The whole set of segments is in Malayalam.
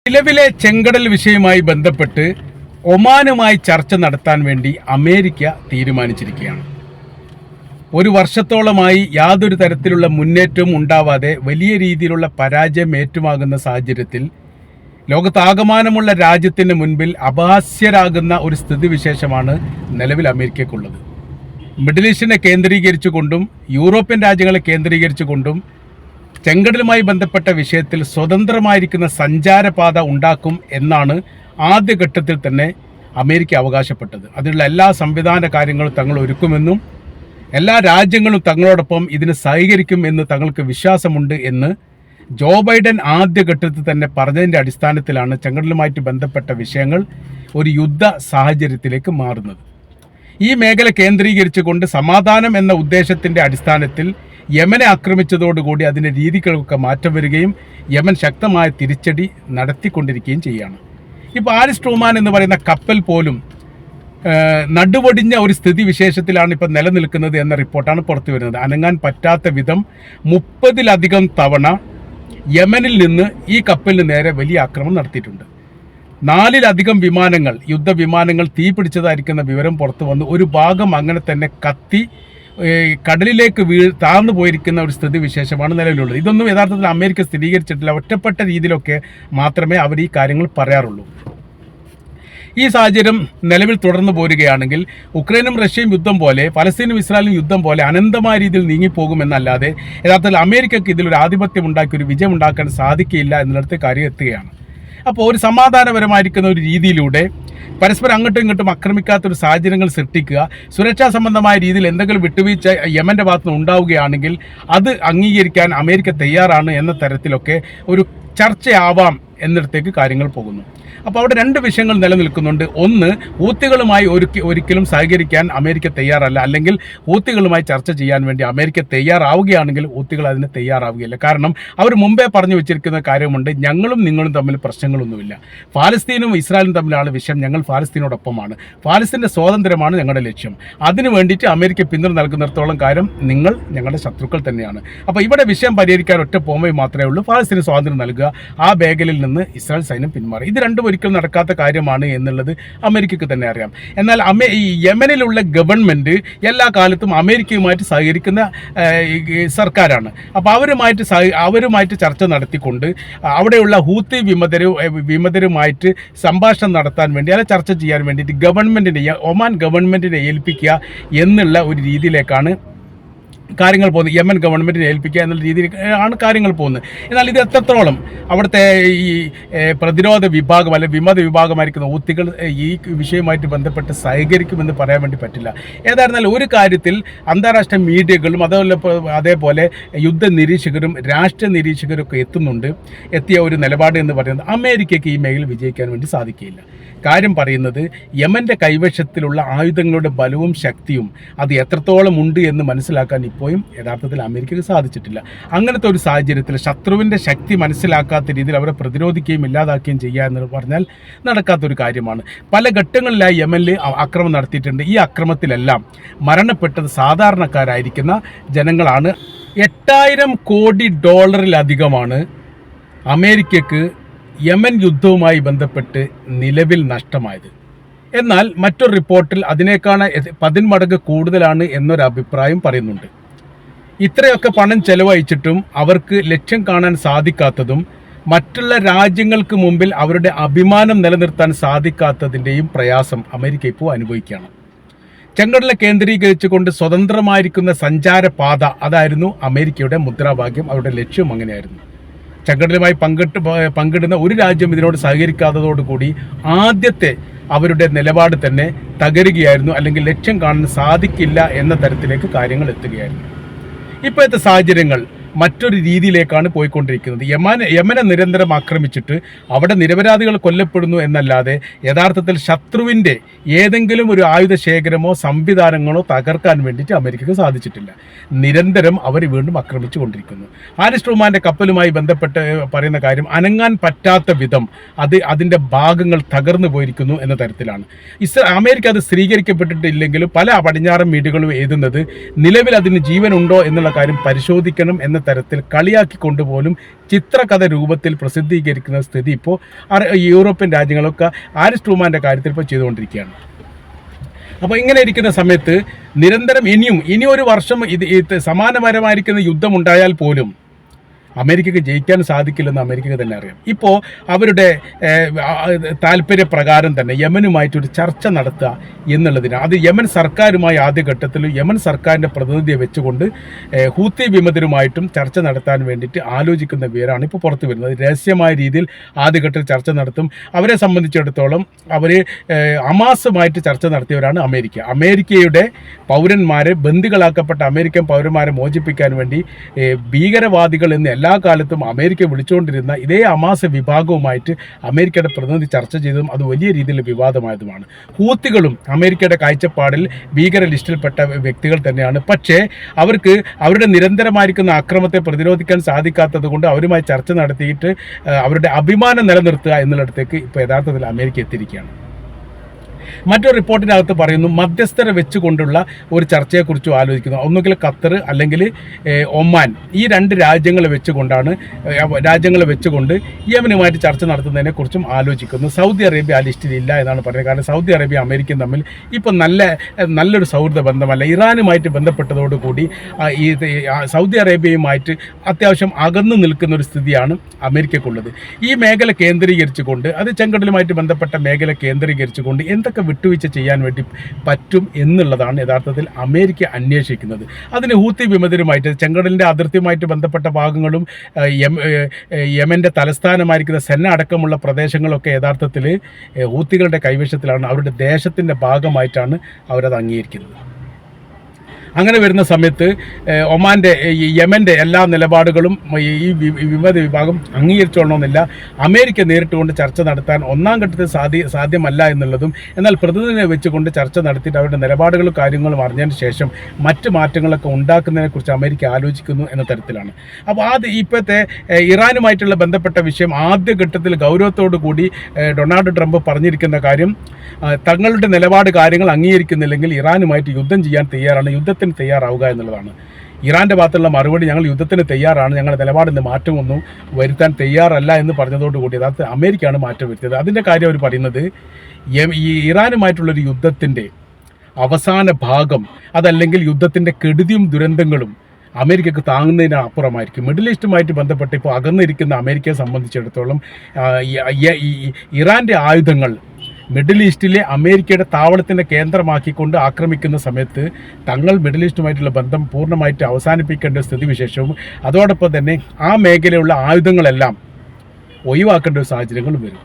നിലവിലെ ചെങ്കടൽ വിഷയവുമായി ബന്ധപ്പെട്ട് ഒമാനുമായി ചർച്ച നടത്താൻ വേണ്ടി അമേരിക്ക തീരുമാനിച്ചിരിക്കുകയാണ്. ഒരു വർഷത്തോളമായി യാതൊരു തരത്തിലുള്ള മുന്നേറ്റവും ഉണ്ടാവാതെ വലിയ രീതിയിലുള്ള പരാജയം ഏറ്റുവാങ്ങുന്ന സാഹചര്യത്തിൽ ലോകത്താകമാനമുള്ള രാജ്യത്തിന് മുൻപിൽ അപഹാസ്യരാകുന്ന ഒരു സ്ഥിതിവിശേഷമാണ് നിലവിൽ അമേരിക്കയ്ക്കുള്ളത്. മിഡിൽ ഈസ്റ്റിനെ കേന്ദ്രീകരിച്ചുകൊണ്ടും യൂറോപ്യൻ രാജ്യങ്ങളെ കേന്ദ്രീകരിച്ചുകൊണ്ടും ചെങ്കടലുമായി ബന്ധപ്പെട്ട വിഷയത്തിൽ സ്വതന്ത്രമായിരിക്കുന്ന സഞ്ചാരപാത ഉണ്ടാക്കും എന്നാണ് ആദ്യഘട്ടത്തിൽ തന്നെ അമേരിക്ക അവകാശപ്പെട്ടത്. അതിനുള്ള എല്ലാ സംവിധാന കാര്യങ്ങളും തങ്ങൾ ഒരുക്കുമെന്നും എല്ലാ രാജ്യങ്ങളും തങ്ങളോടൊപ്പം ഇതിന് സഹകരിക്കും എന്ന് തങ്ങൾക്ക് വിശ്വാസമുണ്ട് എന്ന് ജോ ബൈഡൻ ആദ്യഘട്ടത്തിൽ തന്നെ പറഞ്ഞതിൻ്റെ അടിസ്ഥാനത്തിലാണ് ചെങ്കടലുമായിട്ട് ബന്ധപ്പെട്ട വിഷയങ്ങൾ ഒരു യുദ്ധ സാഹചര്യത്തിലേക്ക് മാറുന്നത്. ഈ മേഖല കേന്ദ്രീകരിച്ചുകൊണ്ട് സമാധാനം എന്ന ഉദ്ദേശത്തിൻ്റെ അടിസ്ഥാനത്തിൽ യമനെ ആക്രമിച്ചതോടുകൂടി അതിൻ്റെ രീതികൾക്കൊക്കെ മാറ്റം വരികയും യമൻ ശക്തമായ തിരിച്ചടി നടത്തിക്കൊണ്ടിരിക്കുകയും ചെയ്യുകയാണ്. ഇപ്പോൾ ആരിസ് ട്രൂമാൻ എന്ന് പറയുന്ന കപ്പൽ പോലും നടുവൊടിഞ്ഞ ഒരു സ്ഥിതിവിശേഷത്തിലാണ് ഇപ്പോൾ നിലനിൽക്കുന്നത് എന്ന റിപ്പോർട്ടാണ് പുറത്തു വരുന്നത്. അനങ്ങാൻ പറ്റാത്ത വിധം 30-ലധികം തവണ യമനിൽ നിന്ന് ഈ കപ്പലിന് നേരെ വലിയ ആക്രമണം നടത്തിയിട്ടുണ്ട്. 4-ലധികം വിമാനങ്ങൾ, യുദ്ധവിമാനങ്ങൾ തീപിടിച്ചതായിരിക്കുന്ന വിവരം പുറത്തു വന്നു. ഒരു ഭാഗം അങ്ങനെ തന്നെ കത്തി കടലിലേക്ക് താഴ്ന്നു പോയിരിക്കുന്ന ഒരു സ്ഥിതിവിശേഷമാണ് നിലവിലുള്ളത്. ഇതൊന്നും യഥാർത്ഥത്തിൽ അമേരിക്ക സ്ഥിരീകരിച്ചിട്ടില്ല. ഒറ്റപ്പെട്ട രീതിയിലൊക്കെ മാത്രമേ അവർ ഈ കാര്യങ്ങൾ പറയാറുള്ളൂ. ഈ സാഹചര്യം നിലവിൽ തുടർന്നു പോരുകയാണെങ്കിൽ ഉക്രൈനും റഷ്യയും യുദ്ധം പോലെ പലസ്തീനും ഇസ്രായേലും യുദ്ധം പോലെ അനന്തമായ രീതിയിൽ നീങ്ങിപ്പോകുമെന്നല്ലാതെ യഥാർത്ഥത്തിൽ അമേരിക്കയ്ക്ക് ഇതിലൊരു ആധിപത്യം ഉണ്ടാക്കി ഒരു വിജയം ഉണ്ടാക്കാൻ സാധിക്കില്ല എന്നിടത്ത് കാര്യം എത്തുകയാണ്. അപ്പോൾ ഒരു സമാധാനപരമായിരിക്കുന്ന ഒരു രീതിയിലൂടെ പരസ്പരം അങ്ങോട്ടും ഇങ്ങോട്ടും ആക്രമിക്കാത്തൊരു സാഹചര്യങ്ങൾ സൃഷ്ടിക്കുക, സുരക്ഷാ സംബന്ധമായ രീതിയിൽ എന്തെങ്കിലും വിട്ടുവീഴ്ച യമൻ്റെ ഭാഗത്തുനിന്ന് ഉണ്ടാവുകയാണെങ്കിൽ അത് അംഗീകരിക്കാൻ അമേരിക്ക തയ്യാറാണ് എന്ന തരത്തിലൊക്കെ ഒരു ചർച്ചയാവാം എന്നിടത്തേക്ക് കാര്യങ്ങൾ പോകുന്നു. അപ്പോൾ അവിടെ രണ്ട് വിഷയങ്ങൾ നിലനിൽക്കുന്നുണ്ട്. ഒന്ന്, ഹൂത്തികളുമായി ഒരിക്കലും സഹകരിക്കാൻ അമേരിക്ക തയ്യാറല്ല, അല്ലെങ്കിൽ ഹൂത്തികളുമായി ചർച്ച ചെയ്യാൻ വേണ്ടി അമേരിക്ക തയ്യാറാവുകയാണെങ്കിൽ ഹൂത്തികൾ അതിന് തയ്യാറാവുകയില്ല. കാരണം അവർ മുമ്പേ പറഞ്ഞു വെച്ചിരിക്കുന്ന കാര്യമുണ്ട്, ഞങ്ങളും നിങ്ങളും തമ്മിൽ പ്രശ്നങ്ങളൊന്നുമില്ല, ഫലസ്തീനും ഇസ്രായേലും തമ്മിലാണ് വിഷയം, ഞങ്ങൾ ഫലസ്തീനോടൊപ്പമാണ്, ഫലസ്തീൻ്റെ സ്വാതന്ത്ര്യമാണ് ഞങ്ങളുടെ ലക്ഷ്യം, അതിനു വേണ്ടിയിട്ട് അമേരിക്ക പിന്തുണ നൽകുന്നിടത്തോളം കാലം നിങ്ങൾ ഞങ്ങളുടെ ശത്രുക്കൾ തന്നെയാണ്. അപ്പോൾ ഇവിടെ വിഷയം പരിഹരിക്കാൻ ഒറ്റ പോംവഴി മാത്രമേ ഉള്ളൂ, ഫലസ്തീന് സ്വാതന്ത്ര്യം നൽകുക, ആ മേഖലയിൽ നിന്ന് ഇസ്രായേൽ സൈന്യം പിന്മാറി. ഇത് രണ്ടും ഒരിക്കലും നടക്കാത്ത കാര്യമാണ് എന്നുള്ളത് അമേരിക്കക്ക് തന്നെ അറിയാം. എന്നാൽ ഈ യമനിലുള്ള ഗവൺമെൻറ് എല്ലാ കാലത്തും അമേരിക്കയുമായിട്ട് സഹകരിക്കുന്ന സർക്കാരാണ്. അപ്പോൾ അവരുമായിട്ട് ചർച്ച നടത്തിക്കൊണ്ട് അവിടെയുള്ള ഹൂത്തി വിമതരുമായിട്ട് സംഭാഷണം നടത്താൻ വേണ്ടി അല്ല ചർച്ച ചെയ്യാൻ വേണ്ടിയിട്ട് ഒമാൻ ഗവൺമെൻറ്റിനെ ഏൽപ്പിക്കുക എന്നുള്ള ഒരു രീതിയിലേക്കാണ് കാര്യങ്ങൾ പോകുന്നത്. യമൻ ഗവൺമെൻറ്റിനെ ഏൽപ്പിക്കുക എന്നുള്ള രീതിയിൽ ആണ് കാര്യങ്ങൾ പോകുന്നത്. എന്നാൽ ഇത് എത്രത്തോളം അവിടുത്തെ ഈ പ്രതിരോധ വിഭാഗം അല്ലെങ്കിൽ വിമത വിഭാഗമായിരിക്കുന്ന ഹൂത്തികൾ ഈ വിഷയവുമായിട്ട് ബന്ധപ്പെട്ട് സഹകരിക്കുമെന്ന് പറയാൻ വേണ്ടി പറ്റില്ല. ഏതായിരുന്നാലും ഒരു കാര്യത്തിൽ അന്താരാഷ്ട്ര മീഡിയകളും അതേപോലെ യുദ്ധ നിരീക്ഷകരും രാഷ്ട്രീയ നിരീക്ഷകരും ഒക്കെ എത്തിയ ഒരു നിലപാട് എന്ന് പറയുന്നത് അമേരിക്കയ്ക്ക് ഈ മേഖല വിജയിക്കാൻ വേണ്ടി സാധിക്കില്ല. കാര്യം പറയുന്നത് യമൻ്റെ കൈവശത്തിലുള്ള ആയുധങ്ങളുടെ ബലവും ശക്തിയും അത് എത്രത്തോളം ഉണ്ട് എന്ന് മനസ്സിലാക്കാൻ ഇപ്പോഴും യഥാർത്ഥത്തിൽ അമേരിക്കയ്ക്ക് സാധിച്ചിട്ടില്ല. അങ്ങനത്തെ ഒരു സാഹചര്യത്തിൽ ശത്രുവിൻ്റെ ശക്തി മനസ്സിലാക്കാത്ത രീതിയിൽ അവരെ പ്രതിരോധിക്കുകയും ഇല്ലാതാക്കുകയും ചെയ്യുക എന്ന് പറഞ്ഞാൽ നടക്കാത്തൊരു കാര്യമാണ്. പല ഘട്ടങ്ങളിലായി യമനിൽ ആക്രമണം നടത്തിയിട്ടുണ്ട്. ഈ അക്രമത്തിലെല്ലാം മരണപ്പെട്ടത് സാധാരണക്കാരായിരിക്കുന്ന ജനങ്ങളാണ്. $8,000 കോടി അമേരിക്കയ്ക്ക് യമൻ യുദ്ധവുമായി ബന്ധപ്പെട്ട് നിലവിൽ നഷ്ടമായത്. എന്നാൽ മറ്റൊരു റിപ്പോർട്ടിൽ അതിനേക്കാൾ 10 മടങ്ങ് കൂടുതലാണ് എന്നൊരു അഭിപ്രായം പറയുന്നുണ്ട്. ഇത്രയൊക്കെ പണം ചെലവഴിച്ചിട്ടും അവർക്ക് ലക്ഷ്യം കാണാൻ സാധിക്കാത്തതും മറ്റുള്ള രാജ്യങ്ങൾക്ക് മുമ്പിൽ അവരുടെ അഭിമാനം നിലനിർത്താൻ സാധിക്കാത്തതിൻ്റെയും പ്രയാസം അമേരിക്ക ഇപ്പോൾ അനുഭവിക്കുകയാണ്. ചെങ്കടലിനെ കേന്ദ്രീകരിച്ചുകൊണ്ട് സ്വതന്ത്രമായിരിക്കുന്ന സഞ്ചാരപാത അതായിരുന്നു അമേരിക്കയുടെ മുദ്രാവാക്യം, അവരുടെ ലക്ഷ്യം അങ്ങനെയായിരുന്നു. ചെങ്കടലുമായി പങ്കിടുന്ന ഒരു രാജ്യം ഇതിനോട് സഹകരിക്കാത്തതോടുകൂടി ആദ്യത്തെ അവരുടെ നിലപാട് തന്നെ തകരുകയായിരുന്നു, അല്ലെങ്കിൽ ലക്ഷ്യം കാണാൻ സാധിക്കില്ല എന്ന തരത്തിലേക്ക് കാര്യങ്ങൾ എത്തുകയായിരുന്നു. ഇപ്പോഴത്തെ സാഹചര്യങ്ങൾ മറ്റൊരു രീതിയിലേക്കാണ് പോയിക്കൊണ്ടിരിക്കുന്നത്. യമനെ നിരന്തരം ആക്രമിച്ചിട്ട് അവിടെ നിരപരാധികൾ കൊല്ലപ്പെടുന്നു എന്നല്ലാതെ യഥാർത്ഥത്തിൽ ശത്രുവിൻ്റെ ഏതെങ്കിലും ഒരു ആയുധ ശേഖരമോ സംവിധാനങ്ങളോ തകർക്കാൻ വേണ്ടിയിട്ട് അമേരിക്കക്ക് സാധിച്ചിട്ടില്ല. നിരന്തരം അവർ വീണ്ടും ആക്രമിച്ചു കൊണ്ടിരിക്കുന്നു. ആരിസ് ട്രൂമാൻ്റെ കപ്പലുമായി ബന്ധപ്പെട്ട് പറയുന്ന കാര്യം അനങ്ങാൻ പറ്റാത്ത വിധം അതിൻ്റെ ഭാഗങ്ങൾ തകർന്നു പോയിരിക്കുന്നു എന്ന തരത്തിലാണ്. അമേരിക്ക അത് സ്ഥിരീകരിക്കപ്പെട്ടിട്ടില്ലെങ്കിലും പല പടിഞ്ഞാറൻ മീഡിയകളും എഴുതുന്നത് നിലവിൽ അതിന് ജീവനുണ്ടോ എന്നുള്ള കാര്യം പരിശോധിക്കണം എന്ന തരത്തിൽ കളിയാക്കിക്കൊണ്ടുപോലും ചിത്രകഥ രൂപത്തിൽ പ്രസിദ്ധീകരിക്കുന്ന സ്ഥിതി ഇപ്പോൾ യൂറോപ്യൻ രാജ്യങ്ങളൊക്കെ ആരിസ് ട്രൂമാൻ്റെ കാര്യത്തിൽ ഇപ്പോൾ ചെയ്തുകൊണ്ടിരിക്കുകയാണ്. അപ്പോൾ ഇങ്ങനെ ഇരിക്കുന്ന സമയത്ത് നിരന്തരം ഇനി ഒരു വർഷം ഇത് സമാനപരമായിരിക്കുന്ന യുദ്ധം ഉണ്ടായാൽ പോലും അമേരിക്കയ്ക്ക് ജയിക്കാൻ സാധിക്കില്ലെന്ന് അമേരിക്കയ്ക്ക് തന്നെ അറിയാം. ഇപ്പോൾ അവരുടെ താല്പര്യപ്രകാരം തന്നെ യമനുമായിട്ടൊരു ചർച്ച നടത്തുക എന്നുള്ളതിന് അത് യമൻ സർക്കാരുമായി ആദ്യഘട്ടത്തിൽ യമൻ സർക്കാരിൻ്റെ പ്രതിനിധിയെ വെച്ചുകൊണ്ട് ഹൂത്തി വിമതരുമായിട്ടും ചർച്ച നടത്താൻ വേണ്ടിയിട്ട് ആലോചിക്കുന്ന വിവരമാണ് ഇപ്പോൾ പുറത്തു വരുന്നത്. രഹസ്യമായ രീതിയിൽ ആദ്യഘട്ടത്തിൽ ചർച്ച നടത്തും. അവരെ സംബന്ധിച്ചിടത്തോളം അവർ ഹമാസുമായിട്ട് ചർച്ച നടത്തിയവരാണ് അമേരിക്കയുടെ പൗരന്മാരെ, ബന്ദികളാക്കപ്പെട്ട അമേരിക്കൻ പൗരന്മാരെ മോചിപ്പിക്കാൻ വേണ്ടി ഭീകരവാദികൾ എന്ന് എല്ലാ കാലത്തും അമേരിക്ക വിളിച്ചുകൊണ്ടിരുന്ന ഇതേ ഹമാസ് വിഭാഗവുമായിട്ട് അമേരിക്കയുടെ പ്രതിനിധി ചർച്ച ചെയ്തതും അത് വലിയ രീതിയിൽ വിവാദമായതുമാണ്. ഹൂത്തികളും അമേരിക്കയുടെ കാഴ്ചപ്പാടിൽ ഭീകര ലിസ്റ്റിൽപ്പെട്ട വ്യക്തികൾ തന്നെയാണ്. പക്ഷേ അവർക്ക് അവരുടെ നിരന്തരമായിരിക്കുന്ന അക്രമത്തെ പ്രതിരോധിക്കാൻ സാധിക്കാത്തത് കൊണ്ട് അവരുമായി ചർച്ച നടത്തിയിട്ട് അവരുടെ അഭിമാനം നിലനിർത്തുക എന്നുള്ളിടത്തേക്ക് ഇപ്പോൾ യഥാർത്ഥത്തിൽ അമേരിക്ക എത്തിയിരിക്കുകയാണ്. മറ്റൊരു റിപ്പോർട്ടിനകത്ത് പറയുന്നു, മധ്യസ്ഥരെ വെച്ചുകൊണ്ടുള്ള ഒരു ചർച്ചയെക്കുറിച്ചും ആലോചിക്കുന്നു. ഒന്നുകിൽ ഖത്തർ അല്ലെങ്കിൽ ഒമാൻ, ഈ രണ്ട് രാജ്യങ്ങളെ വെച്ചുകൊണ്ട് യമനുമായിട്ട് ചർച്ച നടത്തുന്നതിനെക്കുറിച്ചും ആലോചിക്കുന്നു. സൗദി അറേബ്യ ആ ലിസ്റ്റിലില്ല എന്നാണ് പറയുന്നത്. കാരണം സൗദി അറേബ്യ അമേരിക്കയും തമ്മിൽ ഇപ്പം നല്ലൊരു സൗഹൃദ ബന്ധമല്ല. ഇറാനുമായിട്ട് ബന്ധപ്പെട്ടതോടുകൂടി ഈ സൗദി അറേബ്യയുമായിട്ട് അത്യാവശ്യം അകന്നു നിൽക്കുന്ന ഒരു സ്ഥിതിയാണ് അമേരിക്കയ്ക്കുള്ളത്. ഈ മേഖല കേന്ദ്രീകരിച്ചുകൊണ്ട്, അത് ചെങ്കടലുമായിട്ട് ബന്ധപ്പെട്ട മേഖല കേന്ദ്രീകരിച്ചുകൊണ്ട് എന്തൊക്കെ വിട്ടുവീഴ്ച ചെയ്യാൻ വേണ്ടി പറ്റും എന്നുള്ളതാണ് യഥാർത്ഥത്തിൽ അമേരിക്ക അന്വേഷിക്കുന്നത്. അതിന് ഹൂത്തി വിമതരുമായിട്ട്, ചെങ്കടലിൻ്റെ അതിർത്തിയുമായിട്ട് ബന്ധപ്പെട്ട ഭാഗങ്ങളും യമൻ്റെ തലസ്ഥാനമായിരിക്കുന്ന സെന്ന അടക്കമുള്ള പ്രദേശങ്ങളൊക്കെ യഥാർത്ഥത്തിൽ ഹൂത്തികളുടെ കൈവശത്തിലാണ്. അവരുടെ ദേശത്തിൻ്റെ ഭാഗമായിട്ടാണ് അവരത് അംഗീകരിക്കുന്നത്. അങ്ങനെ വരുന്ന സമയത്ത് യമൻ്റെ എല്ലാ നിലപാടുകളും ഈ വിമത വിഭാഗം അംഗീകരിച്ചോളണമെന്നില്ല. അമേരിക്ക നേരിട്ടുകൊണ്ട് ചർച്ച നടത്താൻ ഒന്നാം ഘട്ടത്തിൽ സാധ്യമല്ല എന്നുള്ളതും, എന്നാൽ പ്രതിനിധിയെ വെച്ചുകൊണ്ട് ചർച്ച നടത്തിയിട്ട് അവരുടെ നിലപാടുകളും കാര്യങ്ങളും അറിഞ്ഞതിന് ശേഷം മറ്റ് മാറ്റങ്ങളൊക്കെ ഉണ്ടാക്കുന്നതിനെക്കുറിച്ച് അമേരിക്ക ആലോചിക്കുന്നു എന്ന തരത്തിലാണ്. അപ്പോൾ ഇപ്പോഴത്തെ ഇറാനുമായിട്ടുള്ള ബന്ധപ്പെട്ട വിഷയം ആദ്യഘട്ടത്തിൽ ഗൗരവത്തോടു കൂടി ഡൊണാൾഡ് ട്രംപ് പറഞ്ഞിരിക്കുന്ന കാര്യം, തങ്ങളുടെ നിലപാട് കാര്യങ്ങൾ അംഗീകരിക്കുന്നില്ലെങ്കിൽ ഇറാനുമായിട്ട് യുദ്ധം ചെയ്യാൻ തയ്യാറാണ്, യുദ്ധത്തിന് തയ്യാറാവുക എന്നുള്ളതാണ്. ഇറാൻ്റെ ഭാഗത്തുള്ള മറുപടി, ഞങ്ങൾ യുദ്ധത്തിന് തയ്യാറാണ്, ഞങ്ങളുടെ നിലപാടിന് മാറ്റമൊന്നും വരുത്താൻ തയ്യാറല്ല എന്ന് പറഞ്ഞതോടുകൂടി അതായത് അമേരിക്കയാണ് മാറ്റം വരുത്തിയത്. അതിൻ്റെ കാര്യം അവർ പറയുന്നത്, ഈ ഇറാനുമായിട്ടുള്ളൊരു യുദ്ധത്തിൻ്റെ അവസാന ഭാഗം, അതല്ലെങ്കിൽ യുദ്ധത്തിൻ്റെ കെടുതിയും ദുരന്തങ്ങളും അമേരിക്കക്ക് താങ്ങുന്നതിന് അപ്പുറമായിരിക്കും. മിഡിൽ ഈസ്റ്റുമായിട്ട് ബന്ധപ്പെട്ട് ഇപ്പോൾ അകന്നിരിക്കുന്ന അമേരിക്കയെ സംബന്ധിച്ചിടത്തോളം ഇറാൻ്റെ ആയുധങ്ങൾ മിഡിൽ ഈസ്റ്റിലെ അമേരിക്കയുടെ താവളത്തിൻ്റെ കേന്ദ്രമാക്കിക്കൊണ്ട് ആക്രമിക്കുന്ന സമയത്ത് തങ്ങൾ മിഡിൽ ഈസ്റ്റുമായിട്ടുള്ള ബന്ധം പൂർണ്ണമായിട്ട് അവസാനിപ്പിക്കേണ്ട സ്ഥിതിവിശേഷവും അതോടൊപ്പം തന്നെ ആ മേഖലയിലുള്ള ആയുധങ്ങളെല്ലാം ഒഴിവാക്കേണ്ട ഒരു സാഹചര്യങ്ങളും വരും.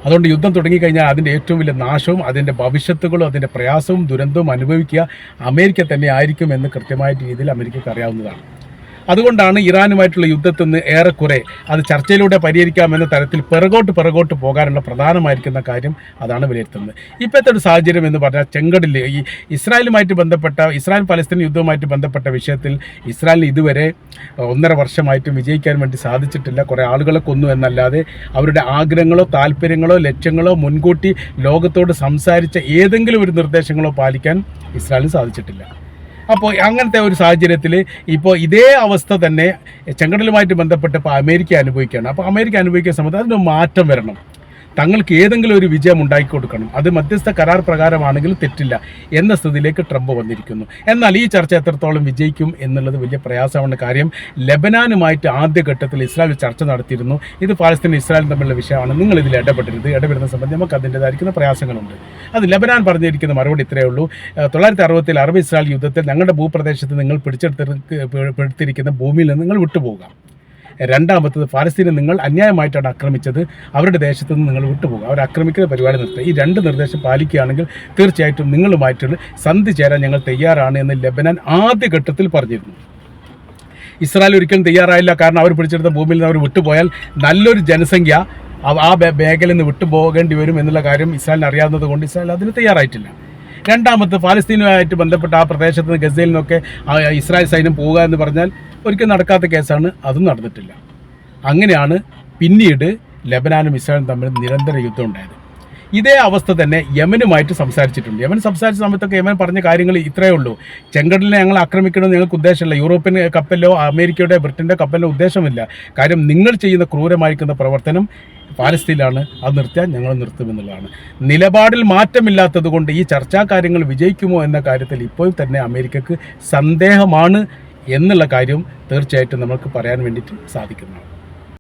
അതുകൊണ്ട് യുദ്ധം തുടങ്ങിക്കഴിഞ്ഞാൽ അതിൻ്റെ ഏറ്റവും വലിയ നാശവും അതിൻ്റെ ഭവിഷ്യത്തുകളും അതിൻ്റെ പ്രയാസവും ദുരന്തവും അനുഭവിക്കുക അമേരിക്ക തന്നെ ആയിരിക്കും എന്ന് കൃത്യമായ രീതിയിൽ അമേരിക്കയ്ക്ക് അറിയാവുന്നതാണ്. അതുകൊണ്ടാണ് ഇറാനുമായിട്ടുള്ള യുദ്ധത്തിൽ നിന്ന് ഏറെക്കുറെ അത് ചർച്ചയിലൂടെ പരിഹരിക്കാമെന്ന തരത്തിൽ പിറകോട്ട് പോകാനുള്ള പ്രധാനമായിരിക്കുന്ന കാര്യം അതാണ് വിലയിരുത്തുന്നത്. ഇപ്പോഴത്തെ ഒരു സാഹചര്യം എന്ന് പറഞ്ഞാൽ ചെങ്കടലിൽ ഈ ഇസ്രായേൽ പലസ്തീൻ യുദ്ധവുമായിട്ട് ബന്ധപ്പെട്ട വിഷയത്തിൽ ഇസ്രായേലിന് ഇതുവരെ 1.5 വർഷമായിട്ടും വിജയിക്കാൻ വേണ്ടി സാധിച്ചിട്ടില്ല. കുറേ ആളുകളെ കൊന്നു എന്നല്ലാതെ അവരുടെ ആഗ്രഹങ്ങളോ താല്പര്യങ്ങളോ ലക്ഷ്യങ്ങളോ മുൻകൂട്ടി ലോകത്തോട് സംസാരിച്ച ഏതെങ്കിലും ഒരു നിർദ്ദേശങ്ങളോ പാലിക്കാൻ ഇസ്രായേലിന് സാധിച്ചിട്ടില്ല. അപ്പോൾ അങ്ങനത്തെ ഒരു സാഹചര്യത്തിൽ ഇപ്പോൾ ഇതേ അവസ്ഥ തന്നെ ചെങ്കടലുമായിട്ട് ബന്ധപ്പെട്ട് ഇപ്പോൾ അമേരിക്ക അനുഭവിക്കുകയാണ്. അപ്പോൾ അമേരിക്ക അനുഭവിക്കുന്ന സമയത്ത് അതിന് മാറ്റം വരണം. തങ്ങൾക്ക് ഏതെങ്കിലും ഒരു വിജയം ഉണ്ടാക്കി കൊടുക്കണം. അത് മധ്യസ്ഥ കരാർ പ്രകാരമാണെങ്കിൽ തെറ്റില്ല എന്ന സ്ഥിതിയിലേക്ക് ട്രംപ് വന്നിരിക്കുന്നു. എന്നാൽ ഈ ചർച്ച എത്രത്തോളം വിജയിക്കും എന്നുള്ളത് വലിയ പ്രയാസമാണ്. കാര്യം ലെബനാനുമായിട്ട് ആദ്യഘട്ടത്തിൽ ഇസ്രായേൽ ചർച്ച നടത്തിയിരുന്നു. ഇത് പാലസ്തീനും ഇസ്രായേലും തമ്മിലുള്ള വിഷയമാണ്, നിങ്ങൾ ഇതിൽ ഇടപെടുന്ന സംബന്ധിച്ച് നമുക്ക് അതിൻ്റെതായിരിക്കുന്ന പ്രയാസങ്ങളുണ്ട്. അത് ലെബനാൻ പറഞ്ഞിരിക്കുന്ന മറുപടി ഇത്രയേ ഉള്ളൂ. 1960 അറബ് ഇസ്രായേൽ യുദ്ധത്തിൽ ഞങ്ങളുടെ ഭൂപ്രദേശത്ത് നിങ്ങൾ പിടിച്ചെടുത്തിരിക്കുന്ന ഭൂമിയിൽ നിന്ന് നിങ്ങൾ വിട്ടുപോകുക. രണ്ടാമത്തത്, പാലസ്തീനെ നിങ്ങൾ അന്യായമായിട്ടാണ് ആക്രമിച്ചത്, അവരുടെ ദേശത്ത് നിന്ന് നിങ്ങൾ വിട്ടുപോകുക, അവർ ആക്രമിക്കുന്ന പരിപാടി നിർത്തുക. ഈ 2 നിർദ്ദേശം പാലിക്കുകയാണെങ്കിൽ തീർച്ചയായിട്ടും നിങ്ങളുമായിട്ടുള്ള സന്ധി ചേരാൻ ഞങ്ങൾ തയ്യാറാണ് എന്ന് ലെബനാൻ ആദ്യഘട്ടത്തിൽ പറഞ്ഞിരുന്നു. ഇസ്രായേൽ ഒരിക്കലും തയ്യാറായില്ല. കാരണം അവർ പിടിച്ചെടുത്ത ഭൂമിയിൽ നിന്ന് അവർ വിട്ടുപോയാൽ നല്ലൊരു ജനസംഖ്യ ആ മേഖലയിൽ നിന്ന് വിട്ടുപോകേണ്ടി വരും എന്നുള്ള കാര്യം ഇസ്രായേലിന് അറിയാവുന്നത് കൊണ്ട് ഇസ്രായേൽ അതിന് തയ്യാറായിട്ടില്ല. രണ്ടാമത്, പാലസ്തീനുമായിട്ട് ബന്ധപ്പെട്ട ആ പ്രദേശത്ത് നിന്ന് ഗസയിൽ നിന്നൊക്കെ ഇസ്രായേൽ സൈന്യം പോവുക എന്ന് പറഞ്ഞാൽ ഒരിക്കലും നടക്കാത്ത കേസാണ്, അതും നടന്നിട്ടില്ല. അങ്ങനെയാണ് പിന്നീട് ലെബനാനും ഇസ്രായേലും തമ്മിൽ നിരന്തര യുദ്ധം ഉണ്ടായത്. ഇതേ അവസ്ഥ തന്നെ യമനുമായിട്ട് സംസാരിച്ചിട്ടുണ്ട്. യമൻ സംസാരിച്ച സമയത്തൊക്കെ യമൻ പറഞ്ഞ കാര്യങ്ങൾ ഇത്രയേ ഉള്ളൂ: ചെങ്കടലിനെ ഞങ്ങൾ ആക്രമിക്കണമെന്ന് ഞങ്ങൾക്ക് ഉദ്ദേശമില്ല, യൂറോപ്യൻ കപ്പലിലോ അമേരിക്കയുടെ ബ്രിട്ടൻ്റെ കപ്പലിലോ ഉദ്ദേശമില്ല. കാര്യം നിങ്ങൾ ചെയ്യുന്ന ക്രൂരമായിരിക്കുന്ന പ്രവർത്തനം പാലസ്തീനിലാണ്, അത് നിർത്തിയാൽ ഞങ്ങൾ നിർത്തുമെന്നുള്ളതാണ്. നിലപാടിൽ മാറ്റമില്ലാത്തത് കൊണ്ട് ഈ ചർച്ചാ കാര്യങ്ങൾ വിജയിക്കുമോ എന്ന കാര്യത്തിൽ ഇപ്പോൾ തന്നെ അമേരിക്കക്ക് സന്ദേഹമാണ് എന്നുള്ള കാര്യം തീർച്ചയായിട്ടും നമുക്ക് പറയാൻ വേണ്ടിയിട്ട് സാധിക്കുന്നതാണ്.